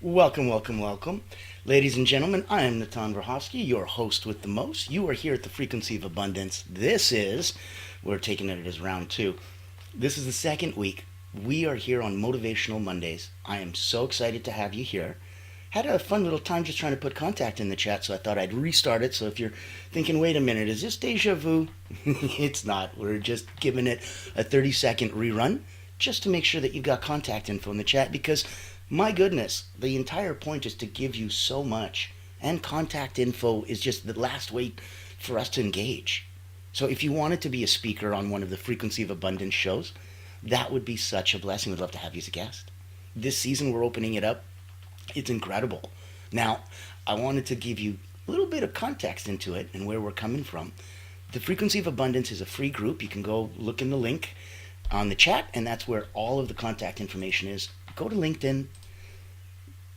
Welcome, welcome, welcome. Ladies and gentlemen, I am 𝗨𝗏𝗏𝗀𝗏, your host with the most. You are here at the Frequency of Abundance. We're taking it as round two. This is the second week. We are here on Motivational Mondays. I am so excited to have you here. Had a fun little time just trying to put contact in the chat, so I thought I'd restart it. So if you're thinking, wait a minute, is this deja vu? It's not. We're just giving it a 30-second rerun just to make sure that you've got contact info in the chat, because my goodness, the entire point is to give you so much, and contact info is just the last way for us to engage. So if you wanted to be a speaker on one of the Frequency of Abundance shows, that would be such a blessing. We'd love to have you as a guest. This season we're opening it up. It's incredible. Now, I wanted to give you a little bit of context into it and where we're coming from. The Frequency of Abundance is a free group. You can go look in the link on the chat, and that's where all of the contact information is. Go to LinkedIn,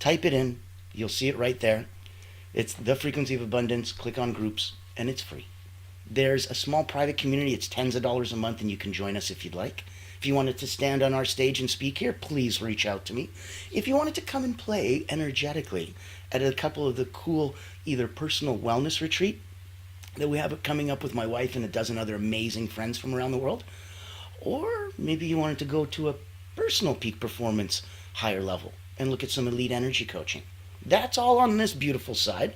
type it in, you'll see it right there. It's the Frequency of Abundance, click on groups, and it's free. There's a small private community, it's tens of dollars a month, and you can join us if you'd like. If you wanted to stand on our stage and speak here, please reach out to me. If you wanted to come and play energetically at a couple of the cool either personal wellness retreat that we have coming up with my wife and a dozen other amazing friends from around the world, or maybe you wanted to go to a personal peak performance higher level and look at some elite energy coaching. That's all on this beautiful side.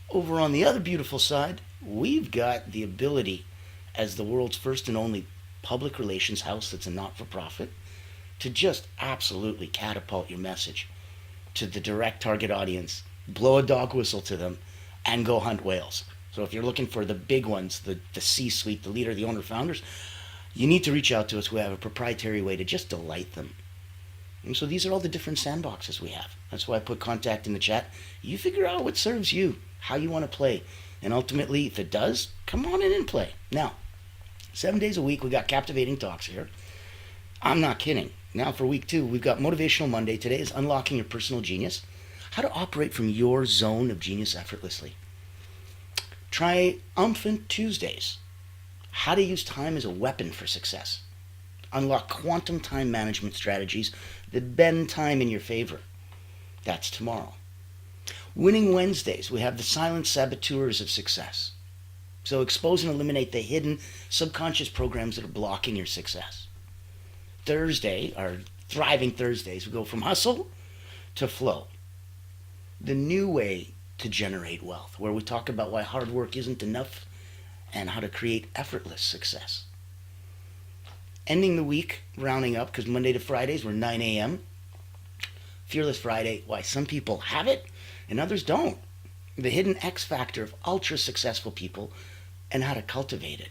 Over on the other beautiful side, we've got the ability, as the world's first and only public relations house that's a not-for-profit, to just absolutely catapult your message to the direct target audience, blow a dog whistle to them, and go hunt whales. So if you're looking for the big ones, the C-suite, the leader, the owner, founders, you need to reach out to us. We have a proprietary way to just delight them. And so these are all the different sandboxes we have. That's why I put contact in the chat. You figure out what serves you, how you want to play. And ultimately, if it does, come on in and play. Now, 7 days a week, we got captivating talks here. I'm not kidding. Now for week 2, we've got Motivational Monday. Today is Unlocking Your Personal Genius. How to operate from your zone of genius effortlessly. Triumphant Tuesdays. How to use time as a weapon for success. Unlock quantum time management strategies that bend time in your favor. That's tomorrow. Winning Wednesdays, we have the silent saboteurs of success. So expose and eliminate the hidden subconscious programs that are blocking your success. Thursday, our Thriving Thursdays, we go from hustle to flow. The new way to generate wealth, where we talk about why hard work isn't enough and how to create effortless success. Ending the week, rounding up, because Monday to Fridays we're 9 a.m. Fearless Friday, why some people have it and others don't. The hidden X factor of ultra successful people and how to cultivate it.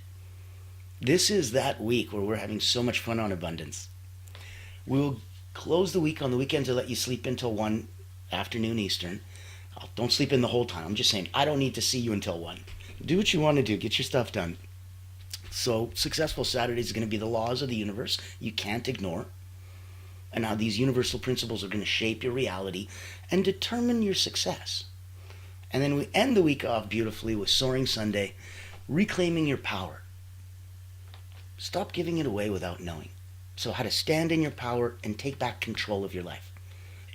This is that week where we're having so much fun on abundance. We'll close the week on the weekends to let you sleep until 1 afternoon Eastern. Don't sleep in the whole time. I'm just saying, I don't need to see you until 1. Do what you want to do. Get your stuff done. So Successful Saturdays is going to be the laws of the universe you can't ignore, and how these universal principles are going to shape your reality and determine your success. And then we end the week off beautifully with Soaring Sunday, reclaiming your power. Stop giving it away without knowing. So how to stand in your power and take back control of your life.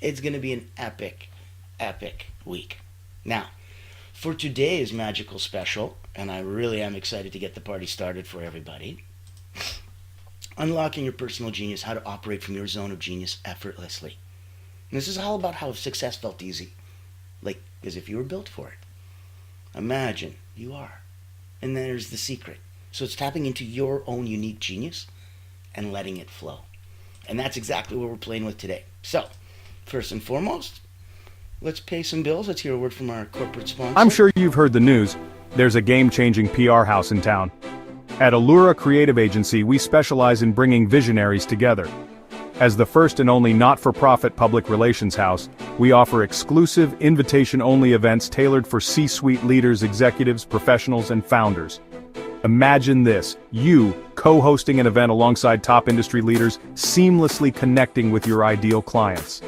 It's going to be an epic, epic week. Now, for today's magical special, and I really am excited to get the party started for everybody, Unlocking Your Personal Genius, how to operate from your zone of genius effortlessly. And this is all about how success felt easy, like as if you were built for it. Imagine you are. And then there's the secret. So it's tapping into your own unique genius and letting it flow. And that's exactly what we're playing with today. So, first and foremost, let's pay some bills. Let's hear a word from our corporate sponsor. I'm sure you've heard the news. There's a game-changing PR house in town. At 𝗨𝗏𝗏𝗀𝗏, Creative Agency, we specialize in bringing visionaries together. As the first and only not-for-profit public relations house, we offer exclusive, invitation-only events tailored for C-suite leaders, executives, professionals, and founders. Imagine this, you co-hosting an event alongside top industry leaders, seamlessly connecting with your ideal clients.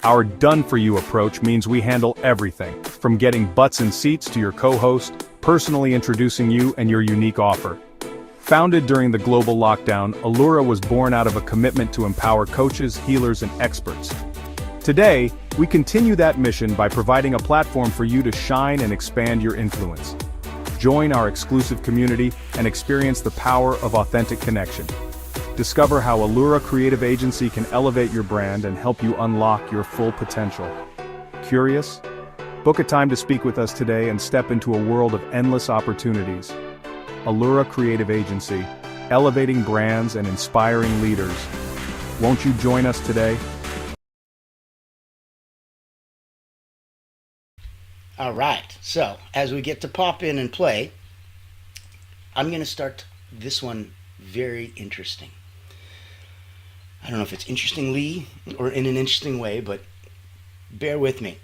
Our done-for-you approach means we handle everything, from getting butts in seats to your co-host, personally introducing you and your unique offer. Founded during the global lockdown, 𝗨𝗏𝗏𝗀𝗏 was born out of a commitment to empower coaches, healers, and experts. Today, we continue that mission by providing a platform for you to shine and expand your influence. Join our exclusive community and experience the power of authentic connection. Discover how 𝗬𝗲 can elevate your brand and help you unlock your full potential. Curious? Book a time to speak with us today and step into a world of endless opportunities. 𝗬𝗲, elevating brands and inspiring leaders. Won't you join us today? All right, so as we get to pop in and play, I'm going to start this one very interesting. I don't know if it's interestingly or in an interesting way, but bear with me.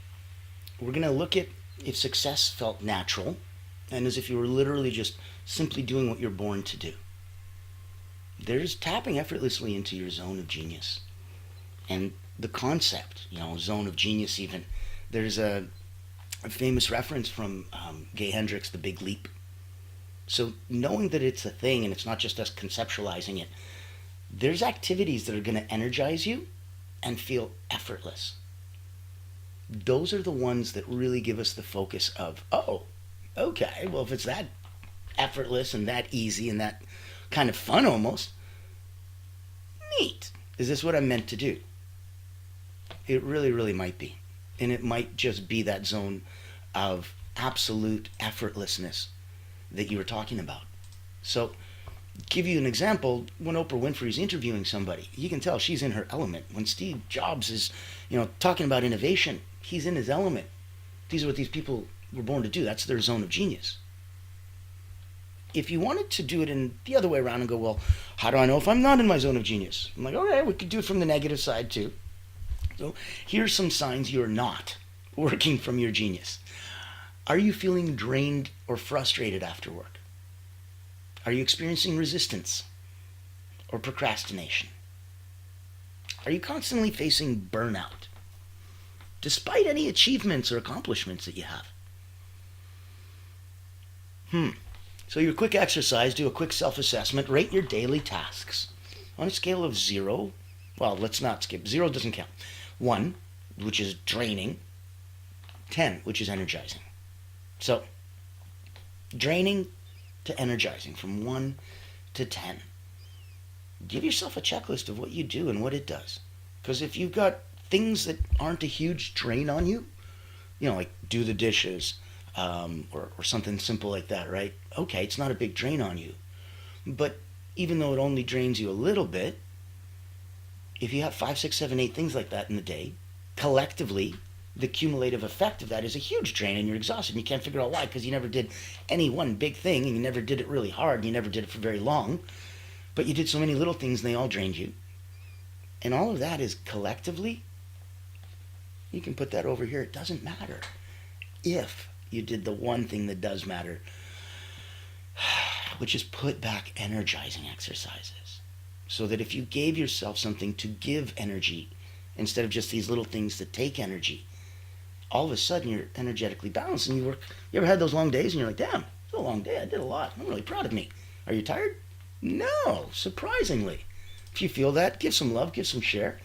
We're going to look at if success felt natural and as if you were literally just simply doing what you're born to do. There's tapping effortlessly into your zone of genius. And the concept, zone of genius even, there's a famous reference from 𝗤𝗄 the Big Leap. So knowing that it's a thing and it's not just us conceptualizing it, there's activities that are going to energize you and feel effortless. Those are the ones that really give us the focus of, oh, okay, well, if it's that effortless and that easy and that kind of fun almost, neat. Is this what I'm meant to do? It really, really might be. And it might just be that zone of absolute effortlessness that you were talking about. So, give you an example, when Oprah Winfrey's interviewing somebody, you can tell she's in her element. When Steve Jobs is, talking about innovation, he's in his element. These are what these people were born to do. That's their zone of genius. If you wanted to do it in the other way around and go, well, how do I know if I'm not in my zone of genius? I'm like, okay, we could do it from the negative side too. So here's some signs you're not working from your genius. Are you feeling drained or frustrated after work? Are you experiencing resistance or procrastination? Are you constantly facing burnout, despite any achievements or accomplishments that you have? So your quick exercise, do a quick self-assessment, rate your daily tasks. On a scale of 0, well, let's not skip. 0 doesn't count. 1, which is draining. 10, which is energizing. So, draining to energizing, from 1 to 10. Give yourself a checklist of what you do and what it does. Because if you've got things that aren't a huge drain on you, like do the dishes, or something simple like that, right? Okay, it's not a big drain on you. But even though it only drains you a little bit, if you have 5, 6, 7, 8 things like that in the day, collectively, the cumulative effect of that is a huge drain and you're exhausted and you can't figure out why, because you never did any one big thing and you never did it really hard and you never did it for very long, but you did so many little things and they all drained you. And all of that is collectively, you can put that over here, it doesn't matter. If you did the one thing that does matter, which is put back energizing exercises. So that if you gave yourself something to give energy, instead of just these little things that take energy, all of a sudden you're energetically balanced and you work. You ever had those long days and you're like, damn, it's a long day, I did a lot, I'm really proud of me. Are you tired? No, surprisingly. If you feel that, give some love, give some share.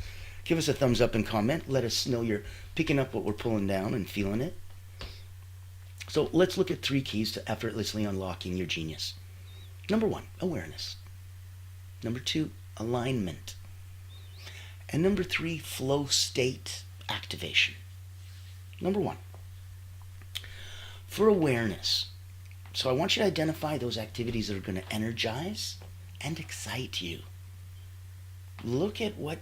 Give us a thumbs up and comment. Let us know you're picking up what we're pulling down and feeling it. So let's look at 3 keys to effortlessly unlocking your genius. Number 1, awareness. Number 2, alignment. And number 3, flow state activation. Number 1, for awareness. So I want you to identify those activities that are going to energize and excite you. Look at what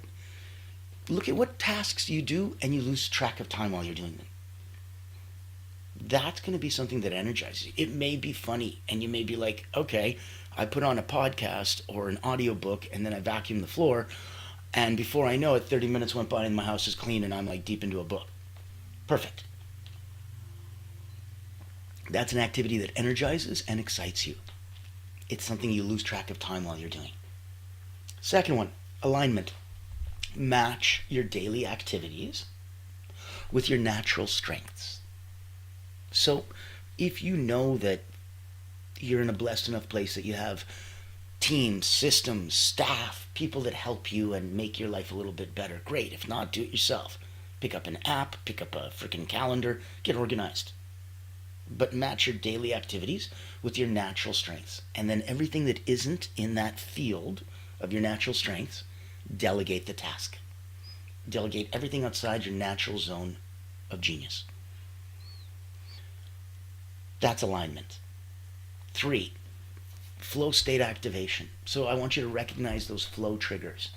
tasks you do and you lose track of time while you're doing them. That's going to be something that energizes you. It may be funny and you may be like, okay, I put on a podcast or an audiobook and then I vacuum the floor and before I know it, 30 minutes went by and my house is clean and I'm like deep into a book. Perfect. That's an activity that energizes and excites you. It's something you lose track of time while you're doing. Second one, alignment. Match your daily activities with your natural strengths. So if you know that you're in a blessed enough place that you have teams, systems, staff, people that help you and make your life a little bit better, great. If not, do it yourself. Pick up an app, pick up a freaking calendar, get organized. But match your daily activities with your natural strengths. And then everything that isn't in that field of your natural strengths, delegate the task. Delegate everything outside your natural zone of genius. That's alignment. 3, flow state activation. So I want you to recognize those flow triggers.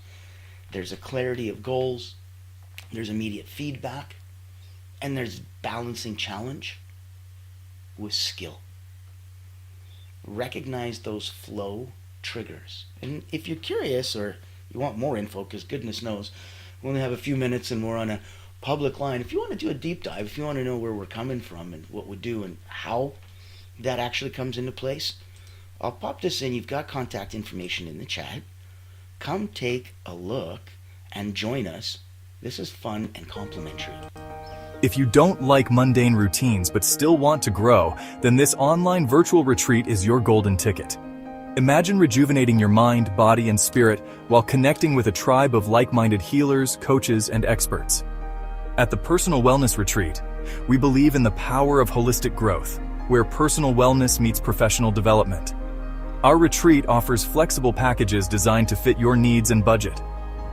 There's a clarity of goals, there's immediate feedback, and there's balancing challenge with skill. Recognize those flow triggers. And if you're curious or you want more info, because goodness knows, we only have a few minutes and we're on a public line. If you want to do a deep dive, if you want to know where we're coming from and what we do and how that actually comes into place, I'll pop this in. You've got contact information in the chat. Come take a look and join us. This is fun and complimentary. If you don't like mundane routines but still want to grow, then this online virtual retreat is your golden ticket. Imagine rejuvenating your mind, body, and spirit while connecting with a tribe of like-minded healers, coaches, and experts. At the Personal Wellness Retreat, we believe in the power of holistic growth, where personal wellness meets professional development. Our retreat offers flexible packages designed to fit your needs and budget.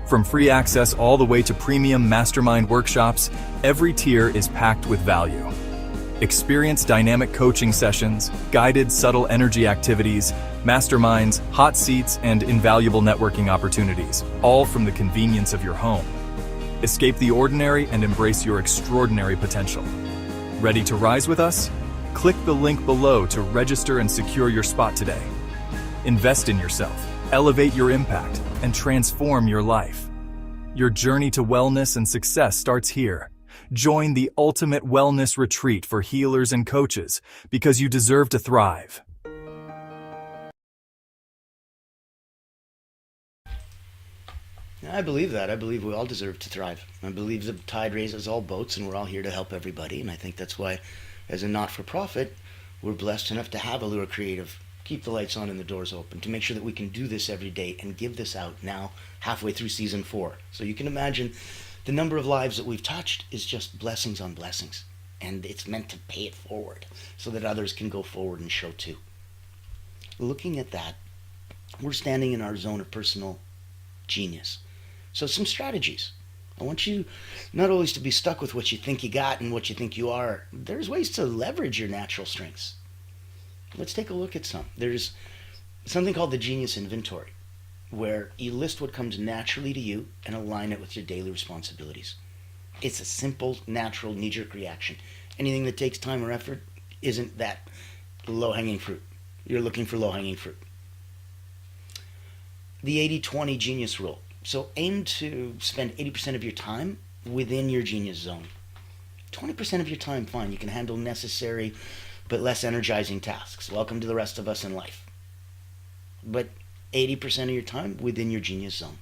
From free access all the way to premium mastermind workshops, every tier is packed with value. Experience dynamic coaching sessions, guided subtle energy activities, masterminds, hot seats, and invaluable networking opportunities, all from the convenience of your home. Escape the ordinary and embrace your extraordinary potential. Ready to rise with us? Click the link below to register and secure your spot today. Invest in yourself, elevate your impact, and transform your life. Your journey to wellness and success starts here. Join the ultimate wellness retreat for healers and coaches because you deserve to thrive. I believe that. I believe we all deserve to thrive. I believe the tide raises all boats and we're all here to help everybody. And I think that's why, as a not-for-profit, we're blessed enough to have Allura Creative keep the lights on and the doors open to make sure that we can do this every day and give this out now halfway through season 4. So you can imagine the number of lives that we've touched is just blessings on blessings. And it's meant to pay it forward so that others can go forward and show too. Looking at that, we're standing in our zone of personal genius. So some strategies. I want you not always to be stuck with what you think you got and what you think you are. There's ways to leverage your natural strengths. Let's take a look at some. There's something called the Genius Inventory, where you list what comes naturally to you and align it with your daily responsibilities. It's a simple, natural, knee-jerk reaction. Anything that takes time or effort isn't that low-hanging fruit. You're looking for low-hanging fruit. The 80-20 genius rule. So aim to spend 80% of your time within your genius zone. 20% of your time, fine. You can handle necessary but less energizing tasks. Welcome to the rest of us in life. But 80% of your time within your genius zone.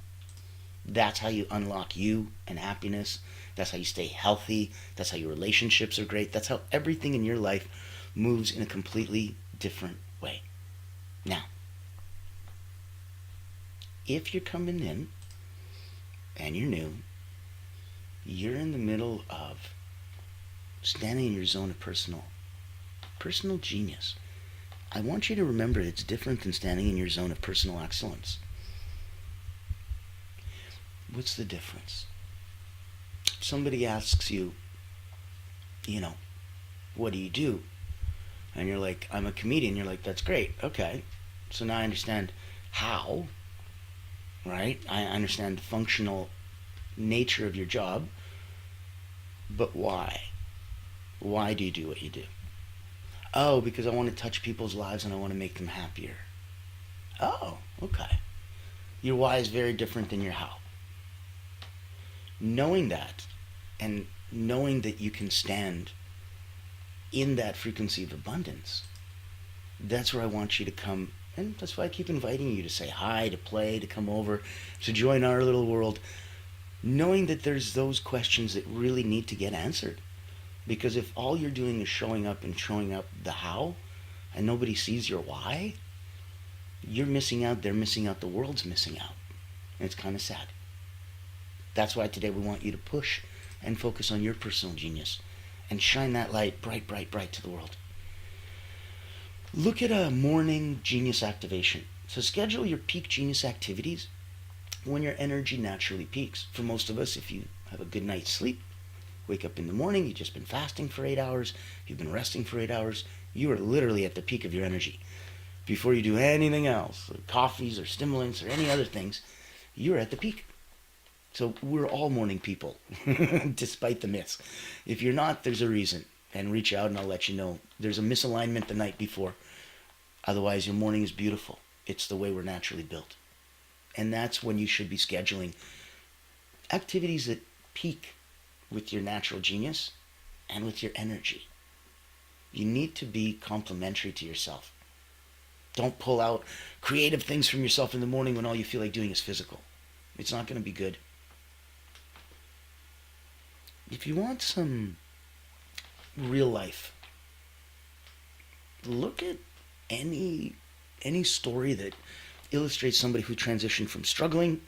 That's how you unlock you and happiness. That's how you stay healthy. That's how your relationships are great. That's how everything in your life moves in a completely different way. Now, if you're coming in and you're new, you're in the middle of standing in your zone of personal genius. I want you to remember it's different than standing in your zone of personal excellence. What's the difference? Somebody asks you, what do you do? And you're like, I'm a comedian. You're like, that's great. Okay. So now I understand how, right? I understand the functional nature of your job, but why? Why do you do what you do? Oh, because I want to touch people's lives and I want to make them happier. Oh, okay. Your why is very different than your how. Knowing that, and knowing that you can stand in that frequency of abundance, that's where I want you to come. And that's why I keep inviting you to say hi, to play, to come over, to join our little world, knowing that there's those questions that really need to get answered. Because if all you're doing is showing up the how, and nobody sees your why, you're missing out, they're missing out, the world's missing out. And it's kind of sad. That's why today we want you to push and focus on your personal genius and shine that light bright, bright, bright to the world. Look at a morning genius activation. So schedule your peak genius activities when your energy naturally peaks. For most of us, if you have a good night's sleep, wake up in the morning, you've just been fasting for 8 hours, you've been resting for 8 hours, you are literally at the peak of your energy. Before you do anything else, coffees or stimulants or any other things, you're at the peak. So we're all morning people, despite the myths. If you're not, there's a reason. And reach out and I'll let you know. There's a misalignment the night before. Otherwise, your morning is beautiful. It's the way we're naturally built. And that's when you should be scheduling activities that peak with your natural genius and with your energy. You need to be complementary to yourself. Don't pull out creative things from yourself in the morning when all you feel like doing is physical. It's not going to be good. If you want some real life, look at any story that illustrates somebody who transitioned from struggling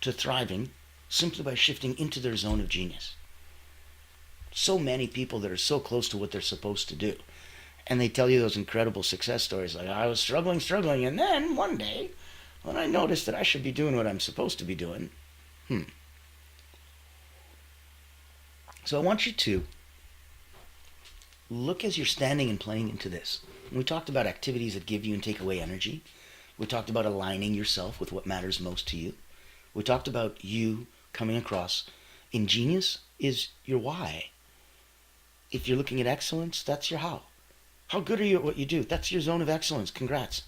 to thriving simply by shifting into their zone of genius. So many people that are so close to what they're supposed to do. And they tell you those incredible success stories like, I was struggling, and then one day, when I noticed that I should be doing what I'm supposed to be doing, So I want you to look as you're standing and playing into this. We talked about activities that give you and take away energy. We talked about aligning yourself with what matters most to you. We talked about you coming across in genius is your why. If you're looking at excellence, that's your how. How good are you at what you do? That's your zone of excellence. Congrats.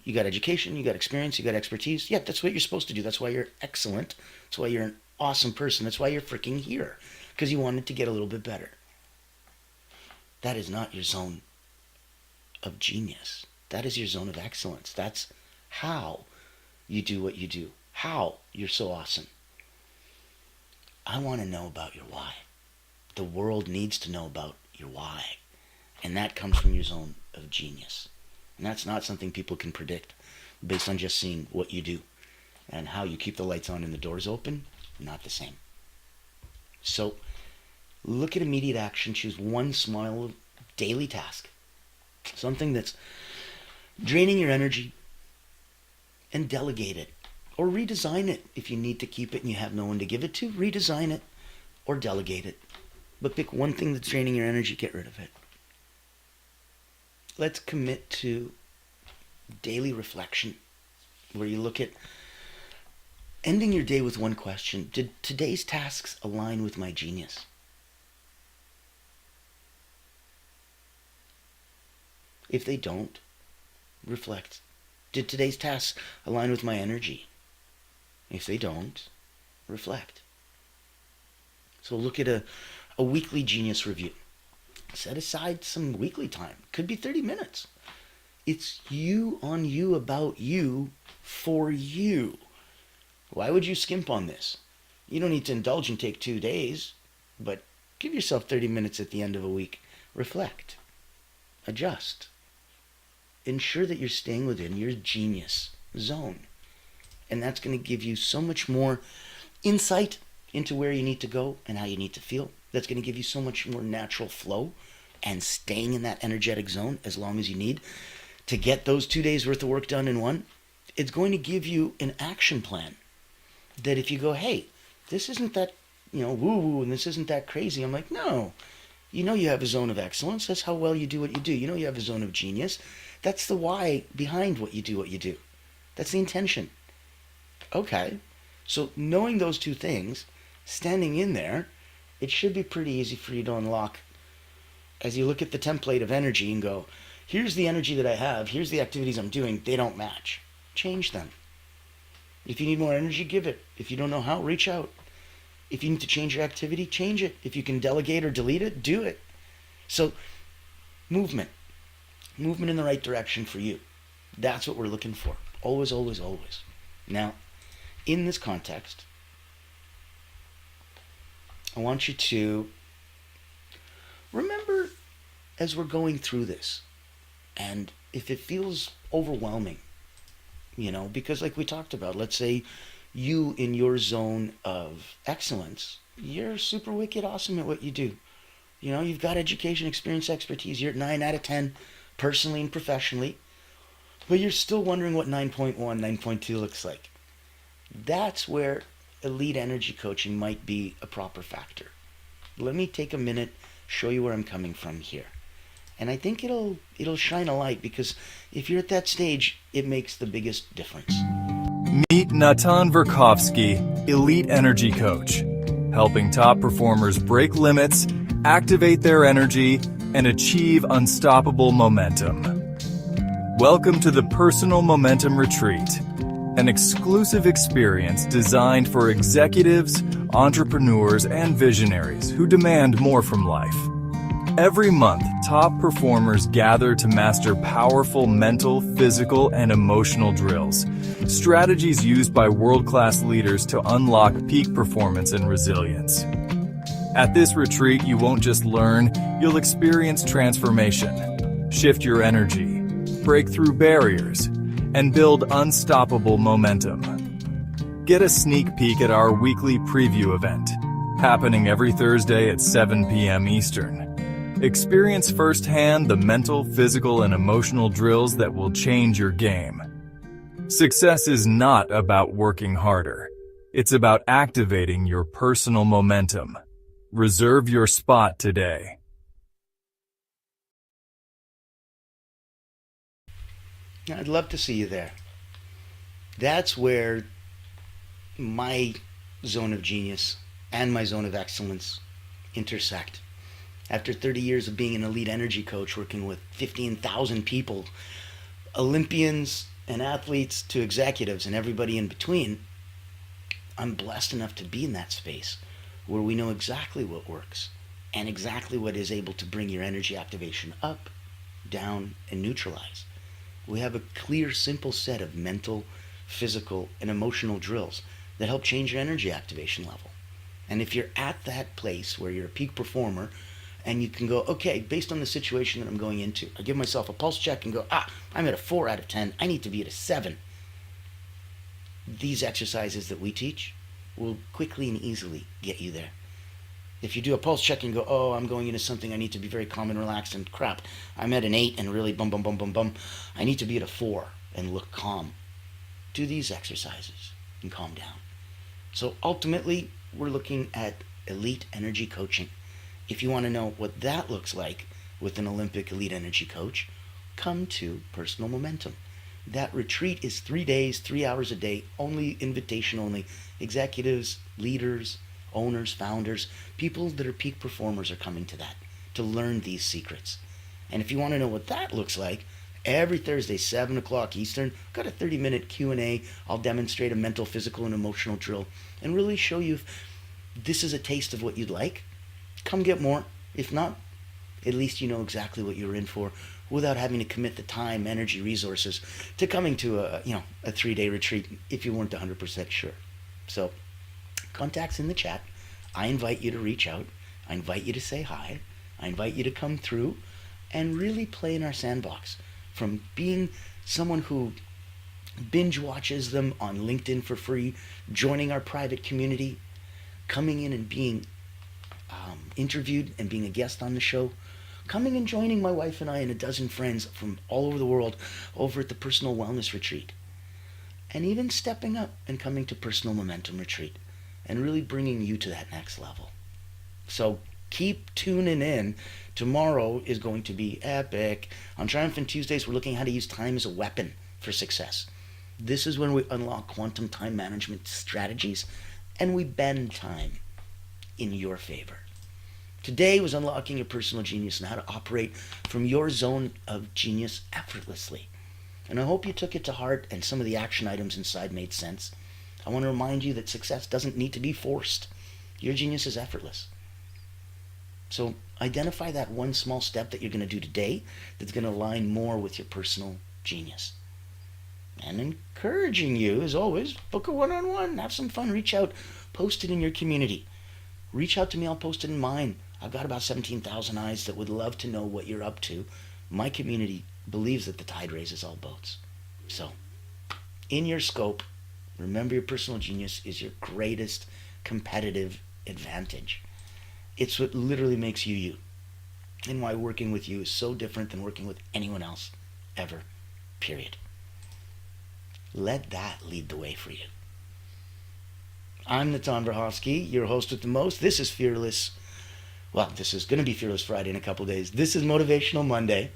You got education, you got experience, you got expertise. Yeah, that's what you're supposed to do. That's why you're excellent. That's why you're an awesome person. That's why you're freaking here. Because you wanted to get a little bit better. That is not your zone of genius. That is your zone of excellence. That's how you do what you do. How you're so awesome. I want to know about your why. The world needs to know about your why. And that comes from your zone of genius. And that's not something people can predict based on just seeing what you do. And how you keep the lights on and the doors open, not the same. So look at immediate action. Choose one small daily task. Something that's draining your energy, and delegate it. Or redesign it. If you need to keep it and you have no one to give it to, redesign it or delegate it. But pick one thing that's draining your energy, get rid of it. Let's commit to daily reflection, where you look at ending your day with one question. Did today's tasks align with my genius? If they don't, reflect. Did today's tasks align with my energy? If they don't, reflect. So look at a weekly genius review. Set aside some weekly time. Could be 30 minutes. It's you on you, about you, for you. Why would you skimp on this? You don't need to indulge and take 2 days, but give yourself 30 minutes at the end of a week. Reflect. Adjust. Ensure that you're staying within your genius zone. And that's going to give you so much more insight into where you need to go and how you need to feel. That's going to give you so much more natural flow and staying in that energetic zone as long as you need to get those 2 days worth of work done in one. It's going to give you an action plan that if you go, hey, this isn't that, woo-woo, and this isn't that crazy. I'm like, no, you know you have a zone of excellence. That's how well you do what you do. You know you have a zone of genius. That's the why behind what you do. That's the intention. Okay, so knowing those two things, standing in there, it should be pretty easy for you to unlock as you look at the template of energy and go, here's the energy that I have, here's the activities I'm doing, they don't match. Change them. If you need more energy, give it. If you don't know how, reach out. If you need to change your activity, change it. If you can delegate or delete it, do it. So, movement. Movement in the right direction for you. That's what we're looking for. Always, always, always. Now, in this context, I want you to remember as we're going through this, and if it feels overwhelming, because like we talked about, let's say you in your zone of excellence you're super wicked awesome at what you do. You know, you've got education, experience, expertise. You're at 9 out of 10, personally and professionally. But you're still wondering what 9.1, 9.2 looks like. That's where elite energy coaching might be a proper factor. Let me take a minute, show you where I'm coming from here. And I think it'll shine a light, because if you're at that stage, it makes the biggest difference. Meet 𝗬𝗏𝗏𝗏𝗏𝗏𝗏𝗏, Elite Energy Coach, helping top performers break limits, activate their energy, and achieve unstoppable momentum. Welcome to the Personal Momentum Retreat, an exclusive experience designed for executives, entrepreneurs, and visionaries who demand more from life. Every month, top performers gather to master powerful mental, physical, and emotional drills, strategies used by world-class leaders to unlock peak performance and resilience. At this retreat, you won't just learn, you'll experience transformation, shift your energy, break through barriers, and build unstoppable momentum. Get a sneak peek at our weekly preview event, happening every Thursday at 7 p.m. Eastern. Experience firsthand the mental, physical, and emotional drills that will change your game. Success is not about working harder. It's about activating your personal momentum. Reserve your spot today. I'd love to see you there. That's where my zone of genius and my zone of excellence intersect. After 30 years of being an elite energy coach, working with 15,000 people, Olympians and athletes to executives and everybody in between, I'm blessed enough to be in that space where we know exactly what works and exactly what is able to bring your energy activation up, down, and neutralize. We have a clear, simple set of mental, physical, and emotional drills that help change your energy activation level. And if you're at that place where you're a peak performer, and you can go, okay, based on the situation that I'm going into, I give myself a pulse check and go, I'm at a 4 out of 10. I need to be at a 7. These exercises that we teach will quickly and easily get you there. If you do a pulse check and go, I'm going into something, I need to be very calm and relaxed, and crap, I'm at an 8 and really bum, bum, bum, bum, bum. I need to be at a 4 and look calm. Do these exercises and calm down. So ultimately, we're looking at elite energy coaching. If you want to know what that looks like with an Olympic elite energy coach, come to Personal Momentum. That retreat is 3 days, 3 hours a day, only invitation only. Executives, leaders, owners, founders, people that are peak performers are coming to that to learn these secrets. And if you want to know what that looks like, every Thursday, 7 o'clock Eastern, got a 30-minute Q&A. I'll demonstrate a mental, physical, and emotional drill and really show you if this is a taste of what you'd like. Come get more. If not, at least you know exactly what you're in for without having to commit the time, energy, resources to coming to a 3-day retreat if you weren't 100% sure. So, contact's in the chat. I invite you to reach out. I invite you to say hi. I invite you to come through and really play in our sandbox. From being someone who binge watches them on LinkedIn for free, joining our private community, coming in and being interviewed and being a guest on the show, coming and joining my wife and I and a dozen friends from all over the world over at the Personal Wellness Retreat, and even stepping up and coming to Personal Momentum Retreat and really bringing you to that next level. So keep tuning in. Tomorrow is going to be epic. On Triumphant Tuesdays, we're looking at how to use time as a weapon for success. This is when we unlock quantum time management strategies and we bend time in your favor. Today was unlocking your personal genius and how to operate from your zone of genius effortlessly. And I hope you took it to heart and some of the action items inside made sense. I want to remind you that success doesn't need to be forced. Your genius is effortless. So identify that one small step that you're going to do today that's going to align more with your personal genius. And encouraging you, as always, book a one-on-one, have some fun, reach out, post it in your community. Reach out to me, I'll post it in mine. I've got about 17,000 eyes that would love to know what you're up to. My community believes that the tide raises all boats. So, in your scope, remember your personal genius is your greatest competitive advantage. It's what literally makes you you, and why working with you is so different than working with anyone else ever, period. Let that lead the way for you. I'm 𝗬𝗏𝗏𝗀𝗏, your host with the most. This is Fearless. Well, this is going to be Fearless Friday in a couple days. This is Motivational Monday.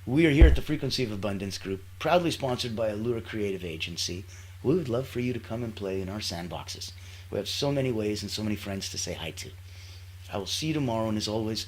We are here at the Frequency of Abundance group, proudly sponsored by Allura Creative Agency. We would love for you to come and play in our sandboxes. We have so many ways and so many friends to say hi to. I will see you tomorrow, and as always,